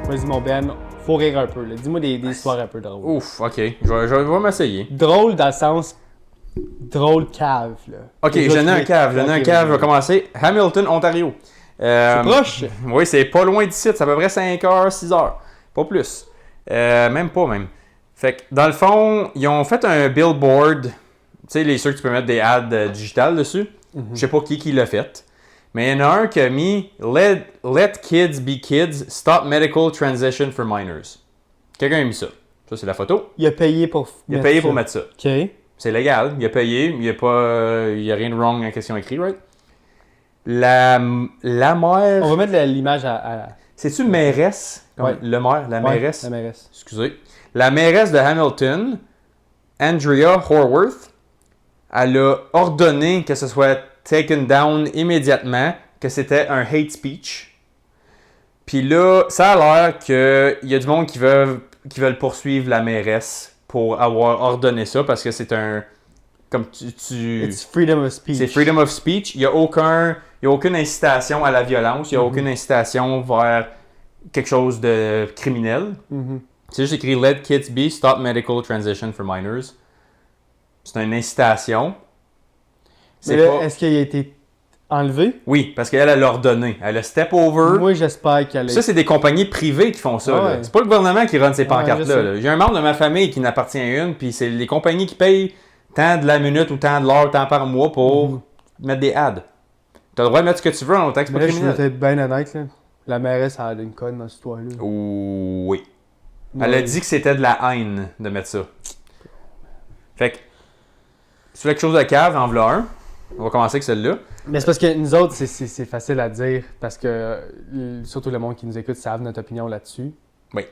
Vas-y, mon Ben, faut rire un peu. Là. Dis-moi des histoires un peu drôles. Ouf, ok. Je vais m'essayer. Drôle dans le sens. Drôle cave, là. Ok, Que j'en ai un cave. Je vais commencer. Hamilton, Ontario. C'est proche. Oui, c'est pas loin d'ici. C'est à peu près 5 heures, 6 heures. Pas plus. Même pas, même. Fait que, dans le fond, ils ont fait un billboard. Tu sais, les ceux que tu peux mettre des ads digitales dessus. Je sais pas qui l'a fait. Mais il y en a un qui a mis Let kids be kids, stop medical transition for minors. Quelqu'un a mis ça. Ça, c'est la photo. Il a payé pour mettre ça. OK. C'est légal. Il a payé. Il n'y a rien de wrong en question écrite, right? La mère. On va mettre l'image à... C'est-tu mairesse? Ouais. Le maire, la mairesse. La mairesse. Excusez. La mairesse de Hamilton, Andrea Horwath, elle a ordonné que ce soit taken down immédiatement, que c'était un hate speech. Puis là, ça a l'air qu'il y a du monde qui veulent poursuivre la mairesse pour avoir ordonné ça parce que c'est un. Comme It's freedom of speech. C'est freedom of speech. Il n'y a aucune incitation à la violence. Il n'y a aucune incitation vers quelque chose de criminel. C'est juste écrit Let kids be, stop medical transition for minors. C'est une incitation. Mais là, est-ce qu'il a été enlevé? Oui, parce qu'elle a ordonné. Elle a step over. Moi, j'espère qu'elle a... Ça, c'est des compagnies privées qui font ça. Ah ouais. C'est pas le gouvernement qui run ces pancartes-là. Ouais, J'ai un membre de ma famille qui n'appartient à une, puis c'est les compagnies qui payent tant de la minute ou tant de l'heure, tant par mois pour mettre des ads. T'as le droit de mettre ce que tu veux en autant que c'est pas criminel. Je vais être bien honnête, là. La mairesse a une conne dans cette histoire-là. Oui. Elle a dit que c'était de la haine de mettre ça. Fait que, si tu veux quelque chose de cave, en voilà un. On va commencer avec celle-là. Mais c'est parce que nous autres, c'est facile à dire, parce que surtout le monde qui nous écoute savent notre opinion là-dessus. Oui.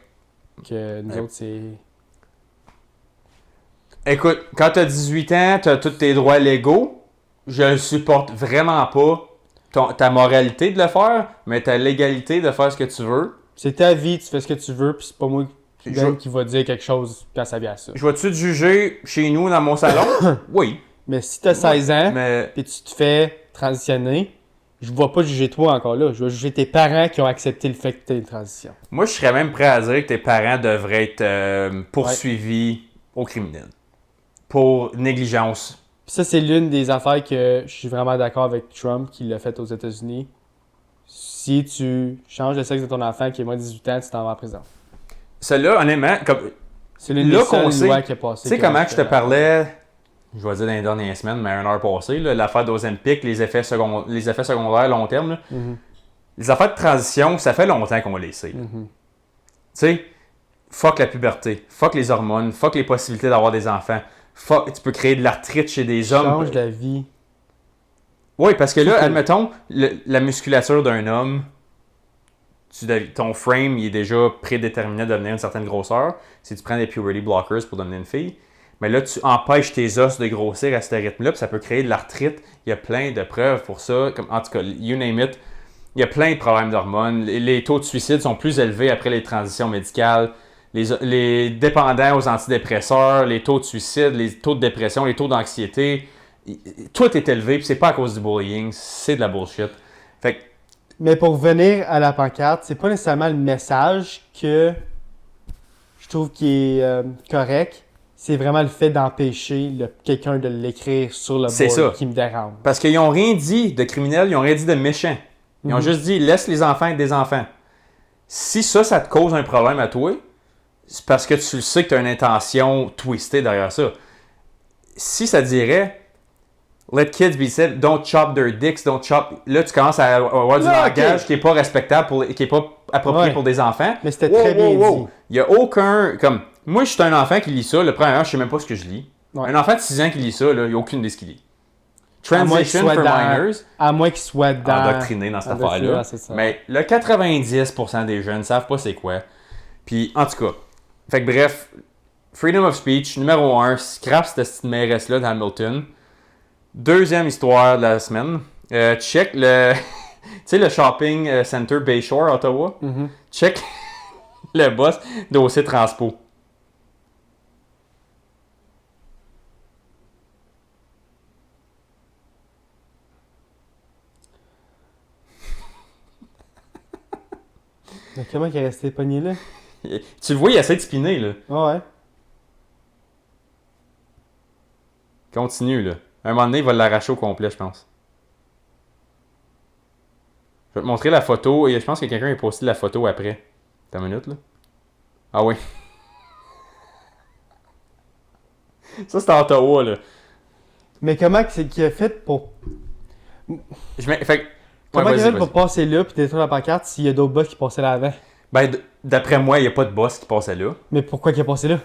Que nous autres, c'est... Écoute, quand t'as 18 ans, t'as tous tes droits légaux. Je supporte vraiment pas ta moralité de le faire, mais ta légalité de faire ce que tu veux. C'est ta vie, tu fais ce que tu veux, puis c'est pas moi qui va dire quelque chose quand ça vient à ça. Je vais-tu te juger chez nous, dans mon salon? Oui. Mais si t'as 16 ans, mais... puis tu te fais transitionner, je vais pas juger toi encore là. Je vais juger tes parents qui ont accepté le fait que t'aies une transition. Moi, je serais même prêt à dire que tes parents devraient être poursuivis au criminel. Pour négligence. Puis ça, c'est l'une des affaires que je suis vraiment d'accord avec Trump qui l'a fait aux États-Unis. Si tu changes le sexe de ton enfant qui est moins de 18 ans, tu t'en vas en prison. Celle-là, honnêtement, comme... C'est l'une des seules lois qui a passé. Tu sais comment je te parlais, je vais dire dans les dernières semaines, mais une heure passée, l'affaire d'Ozempic, les effets secondaires long terme. Là. Les affaires de transition, ça fait longtemps qu'on les sait. Tu sais, fuck la puberté, fuck les hormones, fuck les possibilités d'avoir des enfants. Tu peux créer de l'arthrite chez des hommes. Change la vie. Oui, parce que là, admettons, la musculature d'un homme, ton frame, il est déjà prédéterminé de devenir une certaine grosseur. Si tu prends des puberty blockers pour devenir une fille, mais là, tu empêches tes os de grossir à ce rythme-là, puis ça peut créer de l'arthrite. Il y a plein de preuves pour ça. En tout cas, you name it. Il y a plein de problèmes d'hormones. Les taux de suicide sont plus élevés après les transitions médicales. Les dépendants aux antidépresseurs, les taux de suicide, les taux de dépression, les taux d'anxiété, tout est élevé, puis c'est pas à cause du bullying, c'est de la bullshit. Fait que, mais pour revenir à la pancarte, c'est pas nécessairement le message que je trouve qui est correct, c'est vraiment le fait d'empêcher quelqu'un de l'écrire sur le board qui me dérange. Parce qu'ils n'ont rien dit de criminel, ils n'ont rien dit de méchant. Ils ont juste dit « laisse les enfants être des enfants ». Si ça te cause un problème à toi, c'est parce que tu le sais que tu as une intention twistée derrière ça. Si ça dirait « let kids be said, don't chop their dicks, don't chop », là tu commences à avoir du langage qui n'est pas respectable, qui n'est pas approprié pour des enfants. Mais c'était très bien dit. Il n'y a aucun... Comme, moi, je suis un enfant qui lit ça. Le premier, je sais même pas ce que je lis. Ouais. Un enfant de 6 ans qui lit ça, il n'y a aucune idée ce qu'il lit. Transition for minors. À moins qu'il soit endoctriné dans cette affaire-là. Mais le 90% des jeunes ne savent pas c'est quoi. Puis, en tout cas, fait que bref, freedom of speech, numéro 1, scrap cette petite mairesse-là d'Hamilton. Deuxième histoire de la semaine. Check le... tu sais, le shopping center Bayshore, Ottawa. Check le boss dossier transpo. Mais comment il est resté pogné là? Tu le vois, il essaie de spinner, là. Ah ouais. Continue, là. À un moment donné, il va l'arracher au complet, je pense. Je vais te montrer la photo, et je pense que quelqu'un a posté la photo après. T'as une minute, là? Ah oui. Ça, c'est à Ottawa, là. Mais comment c'est qu'il a fait pour. Fait que... Comment il a vas-y, fait pour passer là puis détruire la pancarte s'il y a d'autres boss qui passaient là avant? Ben, d'après moi, il n'y a pas de boss qui passait là. Mais pourquoi qu'il a passé là?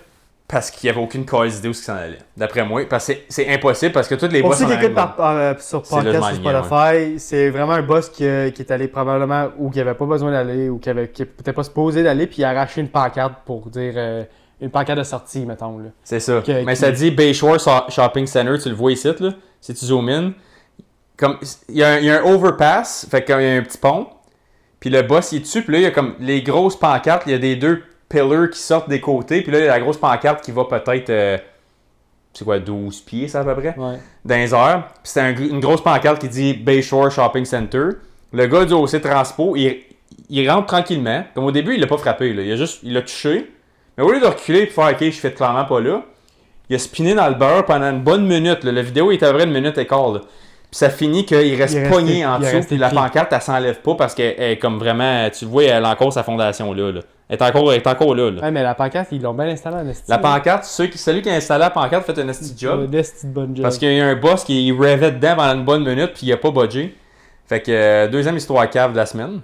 Parce qu'il n'y avait aucune cause d'idée où ça s'en allait. D'après moi. Parce que c'est impossible, parce que tous les Pour boss ceux qui arrivent, écoutent sur C'est là, podcast je sur m'enlignais, Spotify, c'est vraiment un boss qui est allé probablement où il n'avait pas besoin d'aller ou qui était peut-être pas supposé d'aller puis il a arraché une pancarte pour dire une pancarte de sortie, mettons. Là. C'est ça. Que- Mais qui- ça dit Bayshore Shopping Center, tu le vois ici, là. Si tu zoomes in. Comme, il y a un overpass, fait qu'il y a un petit pont. Puis le boss, il est dessus. Puis là, il y a comme les grosses pancartes. Il y a des deux pillars qui sortent des côtés. Puis là, il y a la grosse pancarte qui va peut-être, c'est quoi, 12 pieds, ça à peu près? Ouais. Dans les airs. Puis c'est une grosse pancarte qui dit Bayshore Shopping Center. Le gars du OC Transpo, il rentre tranquillement. Comme au début, il l'a pas frappé. Là. Il l'a touché. Mais au lieu de reculer et de faire OK, je fais clairement pas là, il a spiné dans le beurre pendant une bonne minute. Là. La vidéo est à vrai une minute et quart. Là. Puis ça finit qu'il reste pogné en dessous. Puis la pancarte, elle s'enlève pas parce qu'elle est comme vraiment. Tu le vois, elle a encore sa fondation là. Elle est encore là. Ouais, mais la pancarte, ils l'ont bien installée en esti. La pancarte, celui qui a installé la pancarte fait un esti job. Un esti de bonne job. Parce qu'il y a un boss qui rêvait dedans pendant une bonne minute puis il a pas budgé. Fait que deuxième histoire cave de la semaine.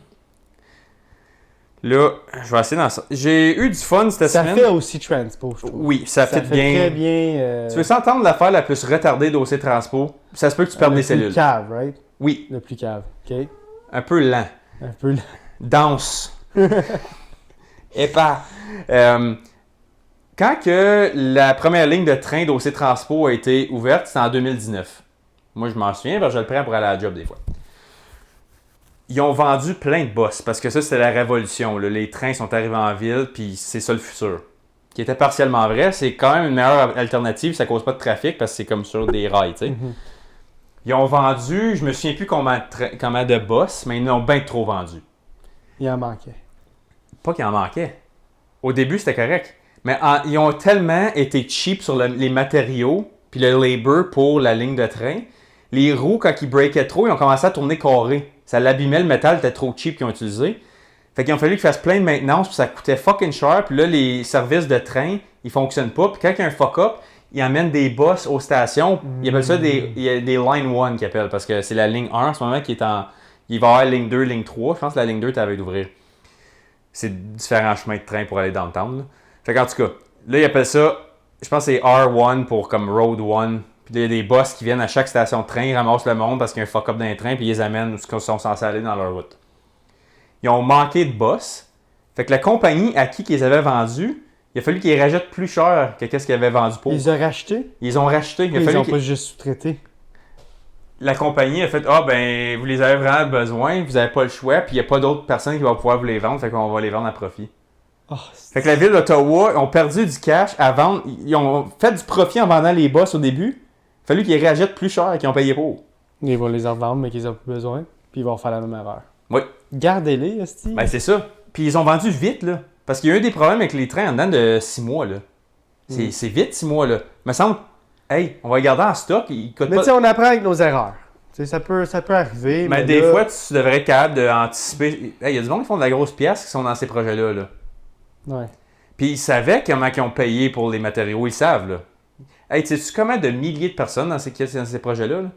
Là, je vais essayer dans ça. J'ai eu du fun cette ça semaine. fait aussi Transpo, je trouve. Oui, ça fait bien. très bien. Tu veux s'entendre l'affaire la plus retardée d'OC Transpo? Ça se peut que tu perdes des cellules. Le plus cave, right? Oui, Le plus cave, ok? un peu lent. Un peu. Dense. Épais. Quand que la première ligne de train d'OC Transpo a été ouverte, c'était en 2019. Moi, je m'en souviens, parce que je le prends pour aller à la job des fois. Ils ont vendu plein de boss, parce que ça, c'était la révolution. Là. Les trains sont arrivés en ville, puis c'est ça le futur. Qui était partiellement vrai, c'est quand même une meilleure alternative, ça cause pas de trafic, parce que c'est comme sur des rails, tu sais. Ils ont vendu, je me souviens plus combien de boss, mais ils en ont bien trop vendu. Il en manquait. Pas qu'il en manquait. Au début, c'était correct. Mais ils ont tellement été cheap sur les matériaux puis le labor pour la ligne de train. Les roues, quand ils breakaient trop, ils ont commencé à tourner carré. Ça l'abîmait, le métal était trop cheap qu'ils ont utilisé. Fait qu'ils ont fallu qu'ils fassent plein de maintenance, puis ça coûtait fucking cher. Puis là, les services de train, ils fonctionnent pas. Puis quand il y a un fuck-up, ils amènent des boss aux stations. Ils appellent ça des Line 1 qu'ils appellent, parce que c'est la ligne 1 en ce moment qui est en... Il va y avoir ligne 2, ligne 3. Je pense que la ligne 2 est avec d'ouvrir. C'est différents chemins de train pour aller downtown. Là. Fait qu'en tout cas, là, ils appellent ça, je pense que c'est R1 pour comme Road 1. Puis il y a des boss qui viennent à chaque station de train, ils ramassent le monde parce qu'il y a un fuck-up dans les trains, puis ils les amènent où ils sont censés aller dans leur route. Ils ont manqué de boss. Fait que la compagnie à qui ils avaient vendu, il a fallu qu'ils les rajoutent plus cher que ce qu'ils avaient vendu pour. Ils ont racheté? Ils ont racheté. Ils n'ont pas juste sous-traité. La compagnie a fait « Ah, ben, vous les avez vraiment besoin, vous n'avez pas le choix, puis il n'y a pas d'autres personnes qui vont pouvoir vous les vendre, fait qu'on va les vendre à profit. Oh, » Fait que la ville d'Ottawa ont perdu du cash à vendre. Ils ont fait du profit en vendant les boss au début. Il a fallu qu'ils les rachètent plus cher qu'ils ont payé pour. Ils vont les revendre, mais qu'ils n'ont plus besoin. Puis ils vont faire la même erreur. Oui. Gardez-les, esti. Ben, c'est ça. Puis ils ont vendu vite, là. Parce qu'il y a eu des problèmes avec les trains en dedans de 6 mois, là. C'est vite, 6 mois, là. Il me semble, hey, on va les garder en stock. Ils coûtent Mais pas... tu sais, on apprend avec nos erreurs. Tu sais, ça peut arriver. Mais des fois, tu devrais être capable d'anticiper. Hey, il y a du monde qui font de la grosse pièce qui sont dans ces projets-là, là. Ouais. Puis ils savaient comment ils ont payé pour les matériaux. Ils savent, là. Hey, tu sais combien de milliers de personnes dans ces projets-là, là?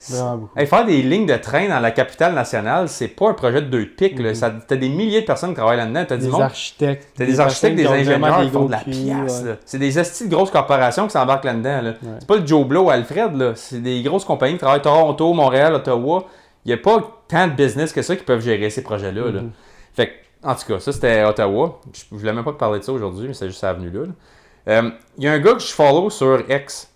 Vraiment beaucoup. Hey, faire des lignes de train dans la capitale nationale, c'est pas un projet de 2 pics. T'as des milliers de personnes qui travaillent là-dedans. T'as Des architectes. T'as des architectes, des ingénieurs qui font de la pièce. pièce. Là. C'est des estis de grosses corporations qui s'embarquent là-dedans. Là. Ouais. C'est pas le Joe Blow Alfred. Là. C'est des grosses compagnies qui travaillent à Toronto, Montréal, Ottawa. Il n'y a pas tant de business que ça qui peuvent gérer ces projets-là. Là. Fait que, en tout cas, ça c'était Ottawa. Je voulais même pas te parler de ça aujourd'hui, mais c'est juste la avenue là. Il y a un gars que je follow sur X.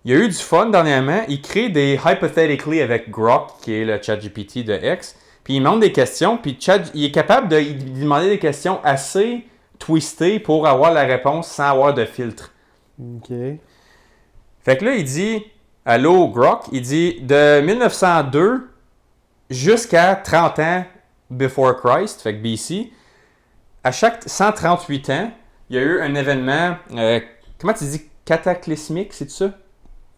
Il y a eu du fun dernièrement. Il crée des Hypothetically avec Grok, qui est le ChatGPT de X. Puis il demande des questions. Puis il est capable de demander des questions assez twistées pour avoir la réponse sans avoir de filtre. OK. Fait que là, il dit, allô Grok, il dit de 1902 jusqu'à 30 ans before Christ, fait que BC, à chaque 138 ans, il y a eu un événement, comment tu dis, cataclysmique, c'est ça?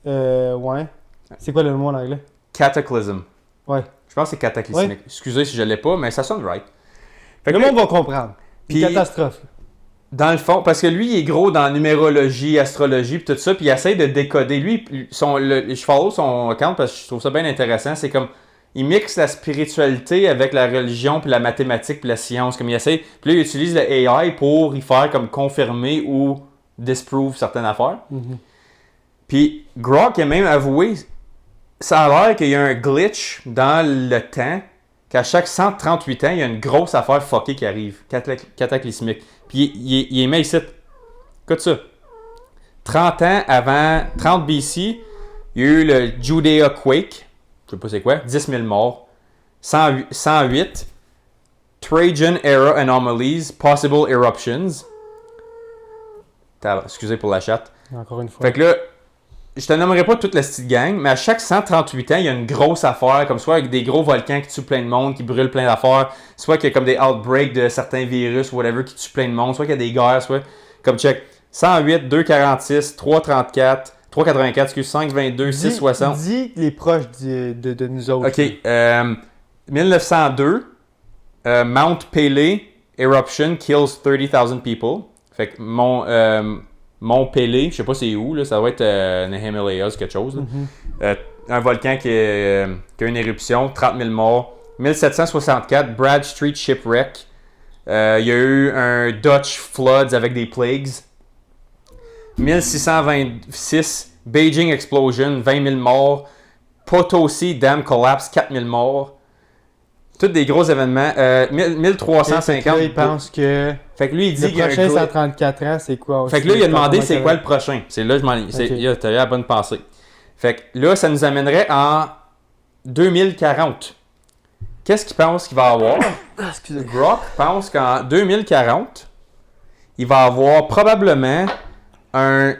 Ouais. C'est quoi le mot en anglais? Cataclysm. Ouais. Je pense que c'est cataclysmique. Ouais. Excusez si je ne l'ai pas, mais ça sonne right. Fait Le que monde va comprendre. Puis- Une catastrophe. Dans le fond, parce que lui, il est gros dans numérologie, astrologie, puis tout ça, puis il essaie de décoder. Lui, je follow son account parce que je trouve ça bien intéressant. C'est comme, il mixe la spiritualité avec la religion, puis la mathématique, puis la science. Comme il essaie, puis là, il utilise le AI pour y faire comme confirmer ou disprove certaines affaires. Puis Grok a même avoué, ça a l'air qu'il y a un glitch dans le temps, qu'à chaque 138 ans, il y a une grosse affaire fuckée qui arrive, cataclysmique. Puis il est mis ici. Écoute ça. 30 ans avant, 30 BC, il y a eu le Judea Quake, je sais pas c'est quoi, 10 000 morts. 108, Trajan Era Anomalies, Possible Eruptions. Excusez pour la chatte. Encore une fois. Fait que là, je te nommerai pas toute la petite gang, mais à chaque 138 ans, il y a une grosse affaire, comme soit avec des gros volcans qui tuent plein de monde, qui brûlent plein d'affaires, soit qu'il y a comme des outbreaks de certains virus ou whatever qui tuent plein de monde, soit qu'il y a des guerres, soit comme check 108, 246, 334, 384, excuse, 522, 660. Dis les proches de nous autres. Ok, 1902, Mount Pelée Eruption kills 30,000 people. Fait que Mont Pelée, je sais pas c'est où, là, ça doit être les Himalayas, quelque chose. Un volcan qui a une éruption, 30 000 morts. 1764, Brad Street Shipwreck. Il y a eu un Dutch Floods avec des plagues. 1626, Beijing Explosion, 20 000 morts. Potosi Dam Collapse, 4 000 morts. Tous des gros événements. 1350. Là, il pense que Fait que lui, il dit le qu'il y a un prochain glitch. 134 ans, c'est quoi aussi? Fait que là, il a demandé c'est quoi le prochain. C'est là, Ok. t'as eu la bonne pensée. Fait que là, ça nous amènerait en 2040. Qu'est-ce qu'il pense qu'il va avoir? Excusez. Grok pense qu'en 2040, il va avoir probablement un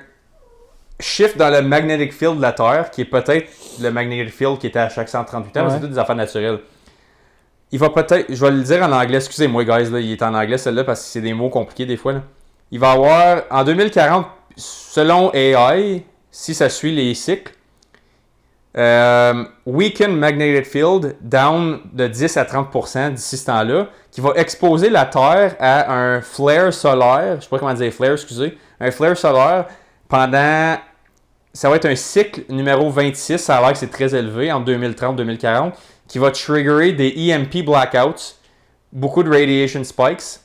shift dans le magnetic field de la Terre, qui est peut-être le magnetic field qui était à chaque 138 ans, mais c'est toutes des affaires naturelles. Il va peut-être, je vais le dire en anglais, excusez-moi guys, là, il est en anglais celle-là parce que c'est des mots compliqués des fois. Là. Il va avoir, en 2040, selon AI, si ça suit les cycles, weakened magnetic field down de 10 à 30% d'ici ce temps-là, qui va exposer la Terre à un flare solaire, je sais pas comment dire flare, excusez, un flare solaire pendant, ça va être un cycle numéro 26, ça a l'air que c'est très élevé, en 2030-2040, qui va triggerer des EMP blackouts, beaucoup de radiation spikes.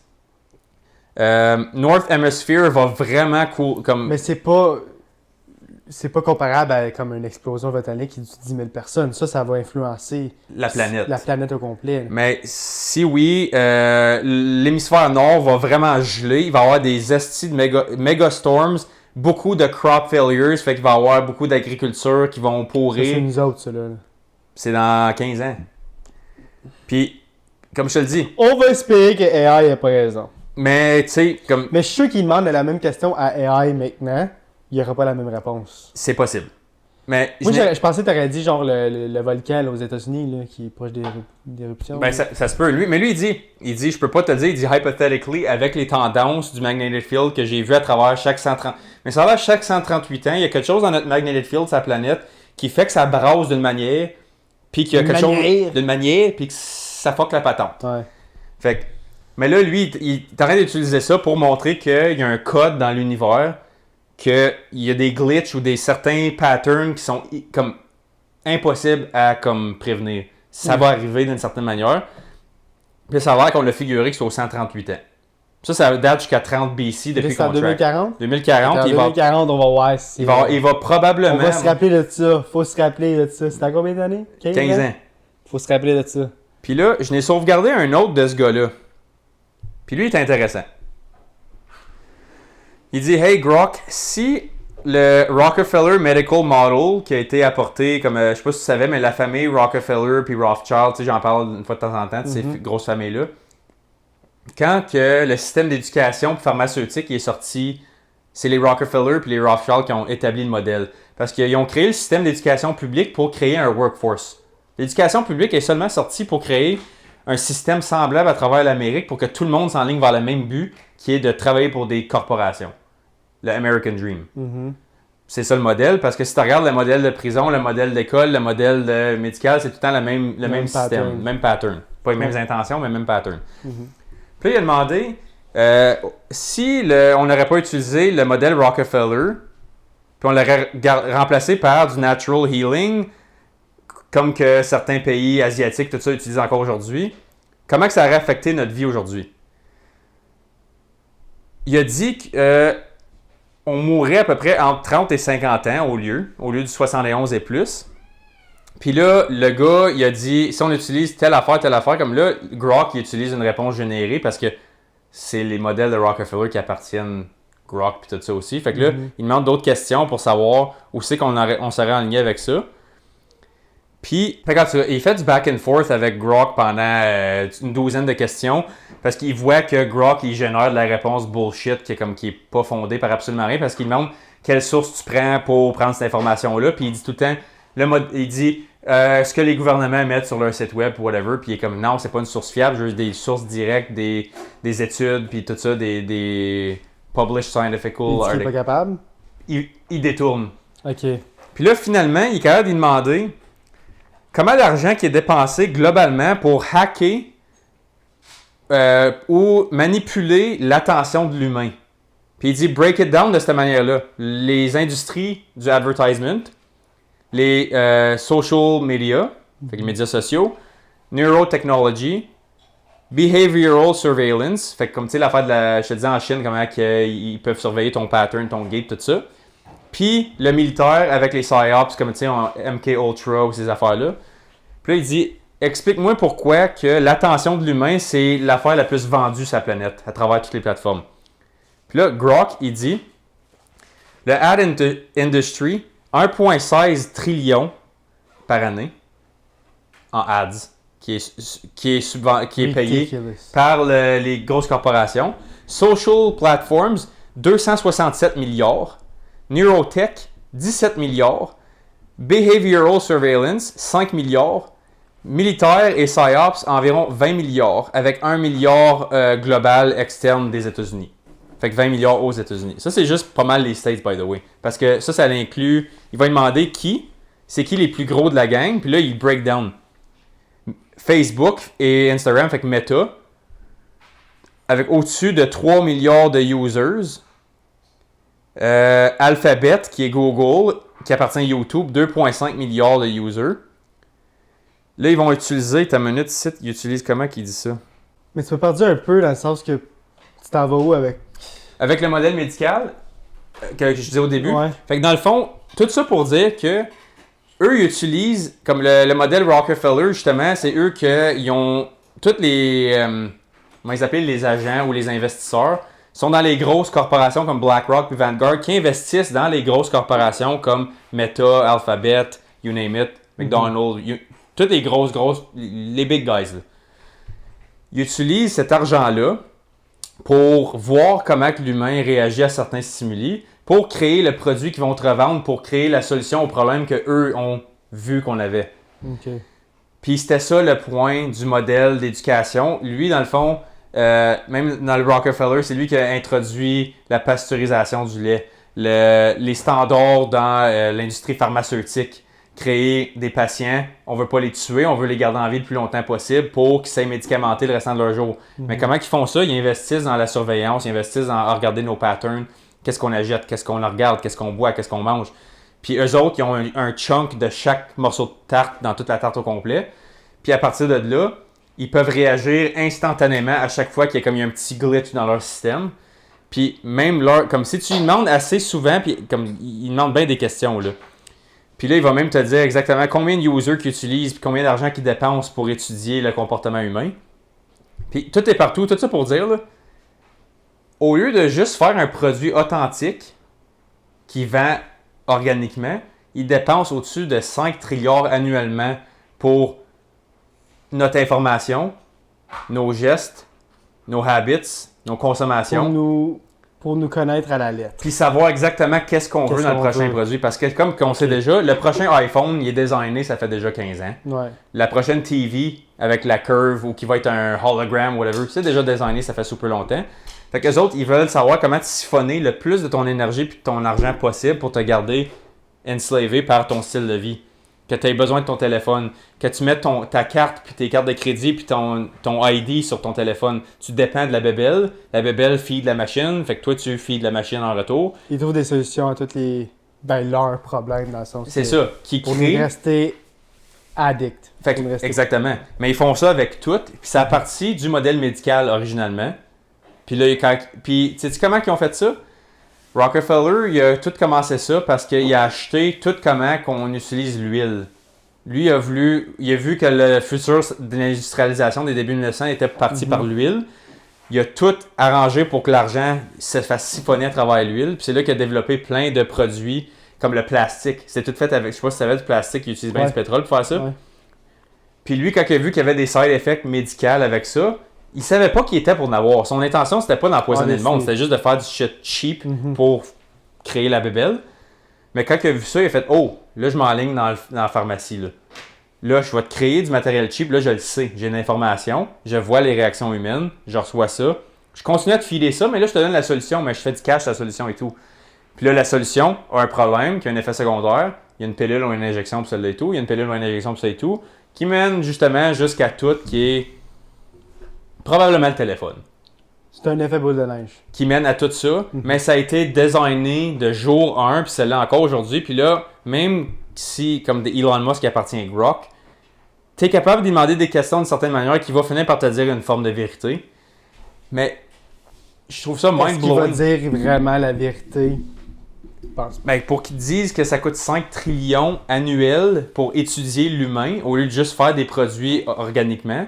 North Hemisphere va vraiment cool, comme... Mais c'est pas comparable à comme une explosion volcanique qui tue 10 000 personnes. Ça va influencer la planète. La planète au complet. Mais si oui, l'hémisphère nord va vraiment geler. Il va y avoir des estis de méga storms, beaucoup de crop failures, fait qu'il va y avoir beaucoup d'agriculture qui vont Ça, pourrir. c'est nous autres, ça, là. C'est dans 15 ans. Puis, comme je te le dis, On va espérer que AI n'a pas raison. mais tu sais, comme Mais je suis sûr qu'il demande la même question à AI maintenant. Il n'y aura pas la même réponse. c'est possible. Mais Moi, je pensais que tu aurais dit genre le volcan là, aux États-Unis là, qui est proche d'éruption. ben, ça se peut. Mais lui, il dit, je peux pas te dire, il dit hypothetically, avec les tendances du magnetic field que j'ai vu à travers chaque 130. Mais ça va chaque 138 ans, il y a quelque chose dans notre magnetic field, sa planète, qui fait que ça brasse d'une manière, puis qu'il y a quelque chose d'une manière, puis que ça fuck la patente. Ouais. Fait que, mais là, lui, il est en train d'utiliser ça pour montrer qu'il y a un code dans l'univers, qu'il y a des glitches ou des certains patterns qui sont comme impossibles à comme prévenir. Ça va arriver d'une certaine manière. Puis ça a l'air qu'on l'a figuré que c'est aux 138 ans. Ça date jusqu'à 30 BC depuis C'est en qu'on track. 2040? 2040, En il va, 2040, on va voir si... il va probablement... On va se rappeler de ça. Faut se rappeler de ça. C'est à combien d'années? 15 ans. Faut se rappeler de ça. Puis là, je n'ai sauvegardé un autre de ce gars-là. Puis lui, il est intéressant. Il dit, hey Grok, si le Rockefeller Medical Model qui a été apporté, comme je sais pas si tu savais, mais la famille Rockefeller puis Rothschild, tu sais, j'en parle une fois de temps en temps de ces grosses familles-là. Quand que le système d'éducation pharmaceutique est sorti, c'est les Rockefeller puis les Rothschild qui ont établi le modèle. Parce qu'ils ont créé le système d'éducation publique pour créer un workforce. L'éducation publique est seulement sortie pour créer un système semblable à travers l'Amérique pour que tout le monde s'enligne vers le même but, qui est de travailler pour des corporations. Le American Dream. Mhm. C'est ça le modèle, parce que si tu regardes le modèle de prison, le modèle d'école, le modèle médical, c'est tout le temps le même système, même pattern. Pas les mêmes intentions, mais même pattern. Mhm. Puis là, il a demandé si on n'aurait pas utilisé le modèle Rockefeller, puis on l'aurait remplacé par du natural healing, comme que certains pays asiatiques, tout ça, utilisent encore aujourd'hui, comment que ça aurait affecté notre vie aujourd'hui? Il a dit qu'on mourrait à peu près entre 30 et 50 ans au lieu du 71 et plus. Puis là, le gars, il a dit, si on utilise telle affaire, comme là, Grok, il utilise une réponse générée parce que c'est les modèles de Rockefeller qui appartiennent Grok puis tout ça aussi. Fait que là, il demande d'autres questions pour savoir où c'est qu'on serait aligné avec ça. Puis, il fait du back and forth avec Grok pendant une douzaine de questions parce qu'il voit que Grok, il génère de la réponse bullshit qui est pas fondée par absolument rien parce qu'il demande quelle source tu prends pour prendre cette information-là. Puis il dit tout le temps, il dit ce que les gouvernements mettent sur leur site web ou whatever. Puis il est comme non, c'est pas une source fiable, juste des sources directes, des études, puis tout ça, des published scientific articles. Il est pas capable? Il détourne. OK. Puis là, finalement, il est capable d'y demander comment l'argent qui est dépensé globalement pour hacker ou manipuler l'attention de l'humain. Puis il dit break it down de cette manière-là. Les industries du advertisement, les social media, fait que les médias sociaux, neurotechnology, behavioral surveillance, fait que comme tu sais l'affaire je te disais en Chine, comment ils peuvent surveiller ton pattern, ton gate, tout ça. Puis le militaire avec les PSYOPs, comme tu sais, MK Ultra ou ces affaires-là. Puis là, il dit explique-moi pourquoi que l'attention de l'humain, c'est l'affaire la plus vendue sur la planète, à travers toutes les plateformes. Puis là, Grok, il dit le ad industry, 1,16 trillion par année en ads, qui est payé par les grosses corporations. Social platforms, 267 milliards. Neurotech, 17 milliards. Behavioral surveillance, 5 milliards. Militaire et PSYOPs, environ 20 milliards, avec 1 milliard global externe des États-Unis. Fait que 20 milliards aux États-Unis. Ça, c'est juste pas mal les States, by the way. Parce que ça l'inclut... Il va demander c'est qui les plus gros de la gang, puis là, il break down. Facebook et Instagram, fait que Meta, avec au-dessus de 3 milliards de users. Alphabet, qui est Google, qui appartient à YouTube, 2,5 milliards de users. Là, ils vont utiliser, ta minute ici, ils utilisent comment qu'ils disent ça? Mais tu m'as perdu un peu dans le sens que tu t'en vas où avec? Avec le modèle médical, que je disais au début. Ouais. Fait que dans le fond, tout ça pour dire que eux, ils utilisent, comme le modèle Rockefeller, justement, c'est eux qui ont toutes les, comment ils appellent les agents ou les investisseurs, sont dans les grosses corporations comme BlackRock et Vanguard, qui investissent dans les grosses corporations comme Meta, Alphabet, you name it, McDonald's, toutes les grosses, les big guys. Là. Ils utilisent cet argent-là pour voir comment l'humain réagit à certains stimuli, pour créer le produit qu'ils vont te revendre, pour créer la solution au problème qu'eux ont vu qu'on avait. Okay. Puis c'était ça le point du modèle d'éducation. Lui, dans le fond, même dans le Rockefeller, c'est lui qui a introduit la pasteurisation du lait, les standards dans l'industrie pharmaceutique. Créer des patients, on veut pas les tuer, on veut les garder en vie le plus longtemps possible pour qu'ils s'aient médicamenté le restant de leur jour. Mais comment ils font ça? Ils investissent dans la surveillance, ils investissent à regarder nos patterns, qu'est-ce qu'on achète, qu'est-ce qu'on regarde, qu'est-ce qu'on boit, qu'est-ce qu'on mange. Puis eux autres, ils ont un chunk de chaque morceau de tarte dans toute la tarte au complet. Puis à partir de là, ils peuvent réagir instantanément à chaque fois qu'il y a un petit glitch dans leur système. Puis même comme si tu lui demandes assez souvent, puis comme ils demandent bien des questions là. Puis là, il va même te dire exactement combien de users qu'ils utilisent puis combien d'argent qu'ils dépensent pour étudier le comportement humain. Puis tout est partout, tout ça pour dire, là, au lieu de juste faire un produit authentique qui vend organiquement, ils dépensent au-dessus de 5 trilliards annuellement pour notre information, nos gestes, nos habits, nos consommations. pour nous connaître à la lettre. Puis savoir exactement qu'est-ce qu'on veut Qu'est-ce dans le qu'on prochain veut. produit. Parce que comme on sait déjà, le prochain iPhone, il est designé, ça fait déjà 15 ans. Ouais. La prochaine TV avec la curve ou qui va être un hologram, whatever, c'est déjà designé, ça fait super longtemps. Fait qu'eux autres, ils veulent savoir comment siphonner le plus de ton énergie puis de ton argent possible pour te garder enslavé par ton style de vie. Que tu aies besoin de ton téléphone, que tu mettes ta carte puis tes cartes de crédit puis ton ID sur ton téléphone. Tu dépends de la bébelle feed la machine, fait que toi tu feed la machine en retour. Ils trouvent des solutions à tous les... Ben, leurs problèmes dans le sens... C'est que ça, qui Pour crée... nous rester addicts. Fait Pour nous que, rester- exactement. Mais ils font ça avec tout, puis ça a parti du modèle médical originalement. Puis là, puis sais-tu comment ils ont fait ça? Rockefeller, il a tout commencé ça parce qu'il a acheté tout comment qu'on utilise l'huile. Lui, il a vu que le futur de l'industrialisation des débuts 1900 était parti par l'huile. Il a tout arrangé pour que l'argent se fasse siphonner à travers l'huile. Puis c'est là qu'il a développé plein de produits comme le plastique. C'est tout fait avec, je sais pas si tu savais, du plastique, il utilise bien Ouais. du pétrole pour faire ça. Ouais. Puis lui, quand il a vu qu'il y avait des side effects médicaux avec ça, il savait pas qu'il était pour en avoir. Son intention, c'était pas d'empoisonner Ouais, le monde, c'est- c'était juste de faire du shit cheap Mhm. pour créer la bébelle. Mais quand il a vu ça, il a fait « Oh, là, je m'enligne dans la pharmacie. Là, je vais te créer du matériel cheap. Là, je le sais. J'ai une information. Je vois les réactions humaines. Je reçois ça. Je continue à te filer ça, mais là, je te donne la solution. Mais je fais du cash, la solution et tout. Puis là, la solution a un problème qui a un effet secondaire. Il y a une pilule ou une injection pour celle-là et tout. Il y a une pilule ou une injection pour ça et tout. Qui mène justement jusqu'à tout, qui est probablement le téléphone. C'est un effet boule de neige. Qui mène à tout ça, mais ça a été designé de jour 1, puis celle-là encore aujourd'hui. Puis là, même si, comme Elon Musk qui appartient à Grok, tu es capable d'y demander des questions d'une certaine manière qui va finir par te dire une forme de vérité. Mais je trouve ça Est-ce qu'il va mind-blowing. dire vraiment la vérité? Je pense pas. Ben, pour qu'ils disent que ça coûte 5 trillions annuels pour étudier l'humain au lieu de juste faire des produits organiquement,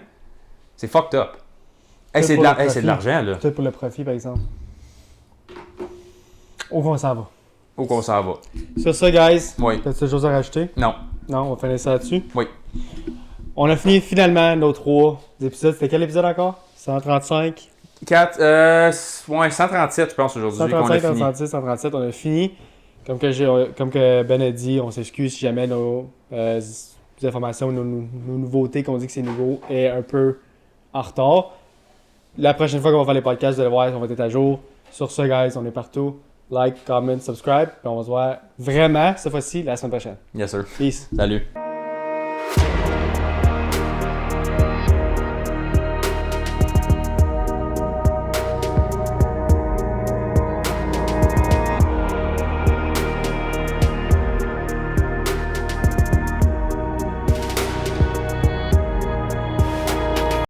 c'est fucked up. Hey, C'est c'est de pour la- le hey, c'est de profit. l'argent, là. Peut-être pour le profit, par exemple. Où qu'on s'en va? Où qu'on s'en va. Sur ça, guys, Oui. t'as-tu des choses à rajouter? Non. Non, on va finir ça là-dessus. Oui. On a fini finalement nos 3 épisodes. C'était quel épisode encore? 135? 137, je pense, aujourd'hui, qu'on a 135, fini. 136, 137, on a fini. Comme que Ben a dit, on s'excuse si jamais nos informations, nos nouveautés qu'on dit que c'est nouveau est un peu en retard. La prochaine fois qu'on va faire les podcasts, vous allez voir, on va être à jour. Sur ce, guys, on est partout. Like, comment, subscribe. Puis on va se voir vraiment, cette fois-ci, la semaine prochaine. Yes, sir. Peace. Salut.